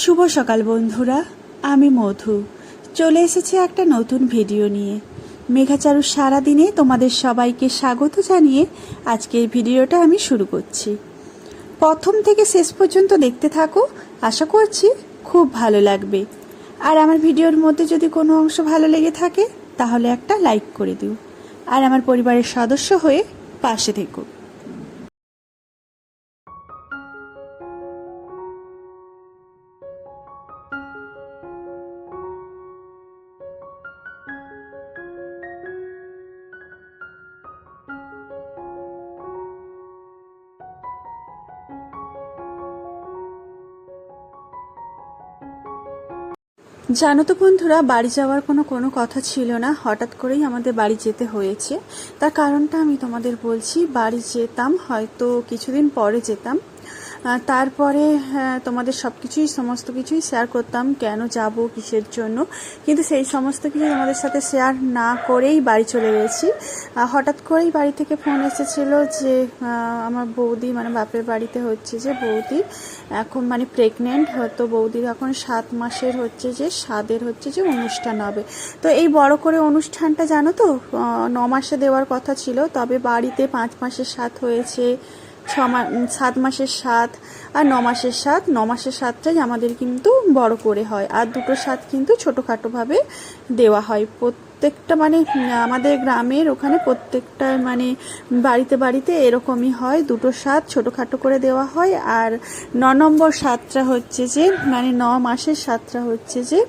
শুভ সকাল বন্ধুরা, আমি মধু চলে এসেছি একটা নতুন ভিডিও নিয়ে। মেঘাচারু সারাদিনে তোমাদের সবাইকে স্বাগত জানিয়ে আজকের ভিডিওটা আমি শুরু করছি। প্রথম থেকে শেষ পর্যন্ত দেখতে থাকো, আশা করছি খুব ভালো লাগবে। আর আমার ভিডিওর মধ্যে যদি কোনো অংশ ভালো লেগে থাকে তাহলে একটা লাইক করে দিও, আর আমার পরিবারের সদস্য হয়ে পাশে থেকো। জানো তো বন্ধুরা, বাড়ি যাওয়ার কোনো কথা ছিল না, হঠাৎ করেই আমাদের বাড়ি যেতে হয়েছে। তার কারণটা আমি তোমাদের বলছি। বাড়ি যেতাম হয়তো কিছুদিন পরে যেতাম, তারপরে তোমাদের সমস্ত কিছুই শেয়ার করতাম, কেন যাব কিসের জন্য। কিন্তু সেই সমস্ত কিছু তোমাদের সাথে শেয়ার না করেই বাড়ি চলে গেছি। হঠাৎ করেই বাড়ি থেকে ফোন এসেছিল যে আমার বৌদি মানে বাপের বাড়িতে হচ্ছে যে বৌদি এখন মানে প্রেগনেন্ট, হয়তো বৌদির এখন 7 মাসের হচ্ছে যে স্বাদের হচ্ছে যে অনুষ্ঠান হবে। তো এই বড় করে অনুষ্ঠানটা জানো তো 9 মাসে দেওয়ার কথা ছিল, তবে বাড়িতে 5 মাসের স্বাদ হয়েছে, 7 মাসের স্বাদ আর 9 মাসের স্বাদ। 9 মাসের স্বাদটাই আমাদের কিন্তু বড় করে হয়, আর দুটো স্বাদ কিন্তু ছোটোখাটোভাবে দেওয়া হয়। প্রত্যেকটা মানে আমাদের গ্রামের ওখানে প্রত্যেকটা মানে বাড়িতে বাড়িতে এরকমই হয়, দুটো স্বাদ ছোটোখাটো করে দেওয়া হয়। আর 9 নম্বর স্বাদটা হচ্ছে যে মানে 9 মাসের স্বাদটা হচ্ছে যে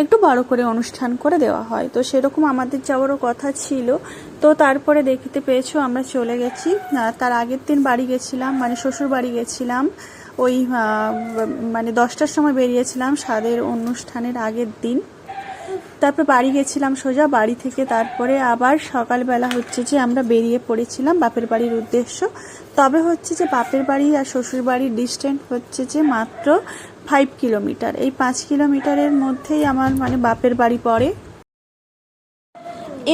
একটু বড় করে অনুষ্ঠান করে দেওয়া হয়। তো সেরকম আমাদের যাওয়ারও কথা ছিল। তো তারপরে দেখতে পেয়েছো আমরা চলে গেছি। তার আগের দিন বাড়ি গেছিলাম, মানে শ্বশুর বাড়ি গেছিলাম। ওই মানে 10টার সময় বেরিয়েছিলাম স্বাদের অনুষ্ঠানের আগের দিন। তারপর বাড়ি গেছিলাম সোজা, বাড়ি থেকে তারপরে আবার সকালবেলা হচ্ছে যে আমরা বেরিয়ে পড়েছিলাম বাপের বাড়ির উদ্দেশ্য। তবে হচ্ছে যে বাপের বাড়ি আর শ্বশুর বাড়ির ডিস্টেন্স হচ্ছে যে মাত্র 5 কিলোমিটার। এই 5 কিলোমিটারের মধ্যেই আমার মানে বাপের বাড়ি পড়ে।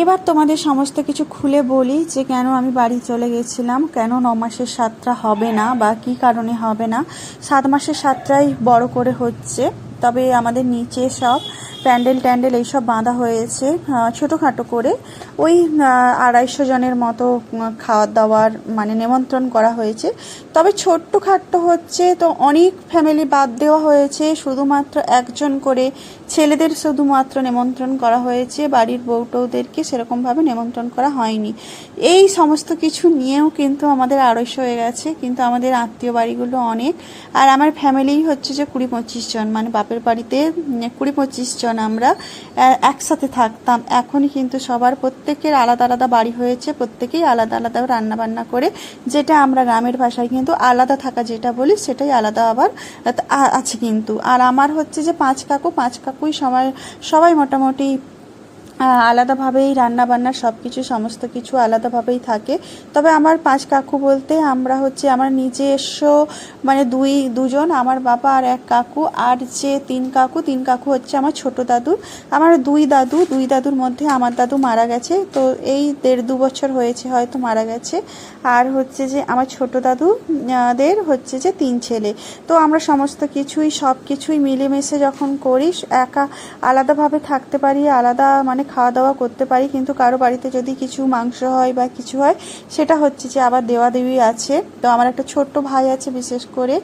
এবার তোমাদের সমস্ত কিছু খুলে বলি যে কেন আমি বাড়ি চলে গেছিলাম, কেন 9 মাসের স্বাদটা হবে না বা কী কারণে হবে না। 7 মাসের স্বাদটাই বড় করে হচ্ছে, তবে আমাদের নিচে সব প্যান্ডেল এইসব বাঁধা হয়েছে ছোটোখাটো করে। ওই 250 জনের মতো খাওয়ার দাওয়ার মানে নিমন্ত্রণ করা হয়েছে। তবে ছোট্টখাট্টো হচ্ছে, তো অনেক ফ্যামিলি বাদ দেওয়া হয়েছে, শুধুমাত্র একজন করে ছেলেদের শুধুমাত্র নিমন্ত্রণ করা হয়েছে, বাড়ির বউটোদেরকে সেরকমভাবে নিমন্ত্রণ করা হয়নি। এই সমস্ত কিছু নিয়েও কিন্তু আমাদের 250 হয়ে গেছে, কিন্তু আমাদের আত্মীয় বাড়িগুলো অনেক। আর আমার ফ্যামিলি হচ্ছে যে 20-25 জন, মানে বাপের বাড়িতে 20-25 জন আমরা একসাথে থাকতাম। এখনই কিন্তু সবার প্রত্যেকের আলাদা আলাদা বাড়ি হয়েছে, প্রত্যেকেই আলাদা আলাদা রান্না বান্না করে, যেটা আমরা গ্রামের ভাষায় কিন্তু আলাদা থাকা যেটা বলি সেটাই আলাদা আবার আছে কিন্তু। আর আমার হচ্ছে যে 5 কাকুই সবাই মোটামুটি আলাদাভাবেই রান্নাবান্না সব কিছু সমস্ত কিছু আলাদাভাবেই থাকে। তবে আমার 5 কাকু বলতে আমরা হচ্ছে আমার নিজস্ব মানে দুজন, আমার বাবা আর 1 কাকু, আর যে 3 কাকু হচ্ছে আমার ছোট দাদু। আমার দুই দাদুর মধ্যে আমার দাদু মারা গেছে, তো এই 1.5-2 বছর হয়েছে হয়তো মারা গেছে। আর হচ্ছে যে আমার ছোট দাদু দের হচ্ছে যে 3 ছেলে। তো আমরা সমস্ত সব কিছুই মিলেমিশে যখন করি, একা আলাদাভাবে থাকতে পারি, আলাদা মানে খাওয়া দাওয়া করতে পারি। কিন্তু কারো বাড়িতে যদি কিছু মাংস হয় বা কিছু হয়, সেটা হচ্ছে যে আবার দেওয়াদেবী আছে। তো আমার একটা ছোট্ট ভাই আছে, বিশেষ করে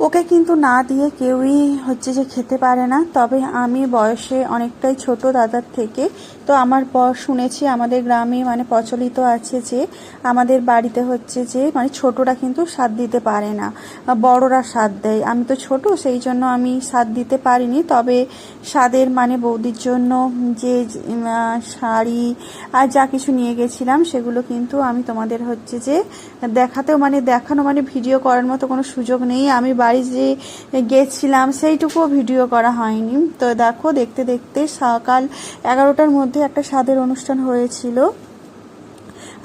ওকে কিন্তু না দিয়ে কেউই হচ্ছে যে খেতে পারে না। তবে আমি বয়সে অনেকটাই ছোট দাদার থেকে, তো আমার শুনেছি আমাদের গ্রামে মানে প্রচলিত আছে যে আমাদের বাড়িতে হচ্ছে যে মানে ছোটরা কিন্তু স্বাদ দিতে পারে না, বড়রা স্বাদ দেয়। আমি তো ছোট, সেই জন্য আমি স্বাদ দিতে পারিনি। তবে স্বাদের মানে বৌদির জন্য যে শাড়ি আর যা কিছু নিয়ে গেছিলাম সেগুলো কিন্তু আমি তোমাদের হচ্ছে যে দেখানো মানে ভিডিও করার মতো কোনো সুযোগ নেই। আমি বাড়ি যে গেছিলাম সেইটুকুও ভিডিও করা হয়নি। তো দেখো, দেখতে দেখতে সকাল 11টার মধ্যে একটা স্বাদের অনুষ্ঠান হয়েছিল।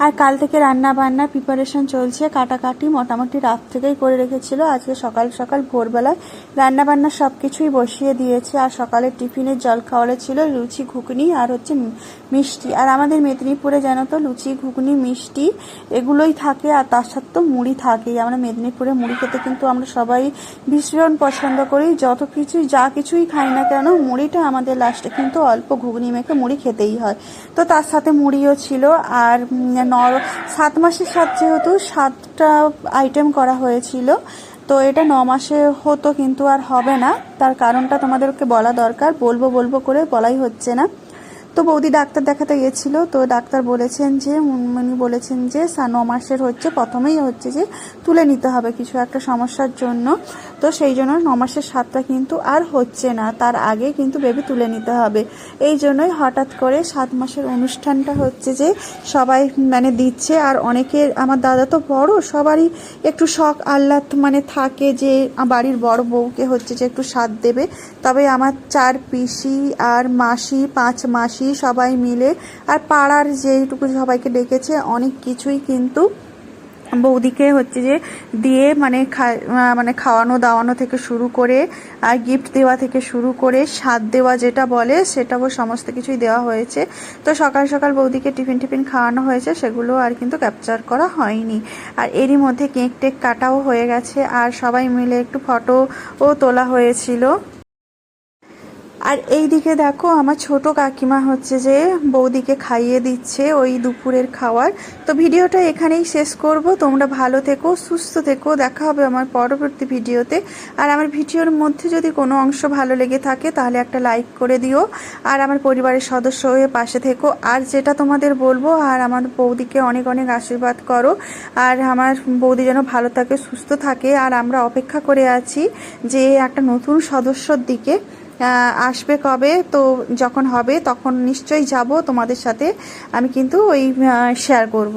আর কাল থেকে রান্না বান্না প্রিপারেশন চলছে, কাটাকাটি মোটামুটি রাত থেকেই করে রেখেছিল। আজকে সকাল সকাল ভোরবেলায় রান্না বান্না সব কিছুই বসিয়ে দিয়েছে। আর সকালের টিফিনের জল খাওয়ারে ছিল লুচি ঘুগনি আর হচ্ছে মিষ্টি। আর আমাদের মেদিনীপুরে জানো তো লুচি ঘুগনি মিষ্টি এগুলোই থাকে, আর তার সাথে তো মুড়ি থাকেই। আমরা মেদিনীপুরে মুড়ি খেতে কিন্তু আমরা সবাই ভীষণ পছন্দ করি। যত কিছুই যা কিছুই খাই না কেন মুড়িটা আমাদের লাস্টে কিন্তু অল্প ঘুগনি মেখে মুড়ি খেতেই হয়। তো তার সাথে মুড়িও ছিল। আর 7 মাসের সাথে যেহেতু 7টা আইটেম করা হয়েছিল, তো এটা 9 মাসে হতো কিন্তু আর হবে না। তার কারণটা তোমাদেরকে বলা দরকার, বলবো করে বলাই হচ্ছে না। তো বৌদি ডাক্তার দেখাতে গেছিল, তো ডাক্তার বলেছেন যে উনি বলেছেন যে 9 মাসের হচ্ছে প্রথমেই হচ্ছে যে তুলে নিতে হবে কিছু একটা সমস্যার জন্য। তো সেই জন্য 9 মাসের 7টা কিন্তু আর হচ্ছে না, তার আগে কিন্তু বেবি তুলে নিতে হবে। এই জন্যই হঠাৎ করে 7 মাসের অনুষ্ঠানটা হচ্ছে যে সবাই মানে দিচ্ছে। আর অনেকের, আমার দাদা তো বড়, সবারই একটু শখ আহ্লাদ মানে থাকে যে বাড়ির বড় বউকে হচ্ছে যে একটু স্বাদ দেবে। তবে আমার 4 পিসি আর মাসি 5 মাসি সবাই মিলে আর পাড়ার যেটুকু সবাইকে ডেকেছে অনেক কিছুই কিন্তু বৌদিকে হচ্ছে যে দিয়ে মানে খাওয়ানো দাওয়ানো থেকে শুরু করে আর গিফট দেওয়া থেকে শুরু করে স্বাদ দেওয়া যেটা বলে সেটাও সমস্ত কিছুই দেওয়া হয়েছে। তো সকাল সকাল বৌদিকে টিফিন খাওয়ানো হয়েছে, সেগুলো আর কিন্তু ক্যাপচার করা হয়নি। আর এরই মধ্যে কেক টেক কাটাও হয়ে গেছে, আর সবাই মিলে একটু ফটোও তোলা হয়েছিল। আর এই দিকে দেখো আমার ছোট কাকিমা হচ্ছে যে বৌদিকে খাইয়ে দিচ্ছে ওই দুপুরের খাবার। তো ভিডিওটা এখানেই শেষ করব। তোমরা ভালো থেকো, সুস্থ থেকো, দেখা হবে আমার পরবর্তী ভিডিওতে। আর আমার ভিডিওর মধ্যে যদি কোনো অংশ ভালো লেগে থাকে তাহলে একটা লাইক করে দিও, আর আমার পরিবারের সদস্য হয়ে পাশে থেকো। আর যেটা তোমাদের বলবো, আর আমার বৌদিকে অনেক অনেক আশীর্বাদ করো, আর আমার বৌদি যেন ভালো থাকে, সুস্থ থাকে। আর আমরা অপেক্ষা করে আছি যে একটা নতুন সদস্যর দিকে আসবে কবে, তো যখন হবে তখন নিশ্চয়ই যাব তোমাদের সাথে, আমি কিন্তু ওই শেয়ার করব।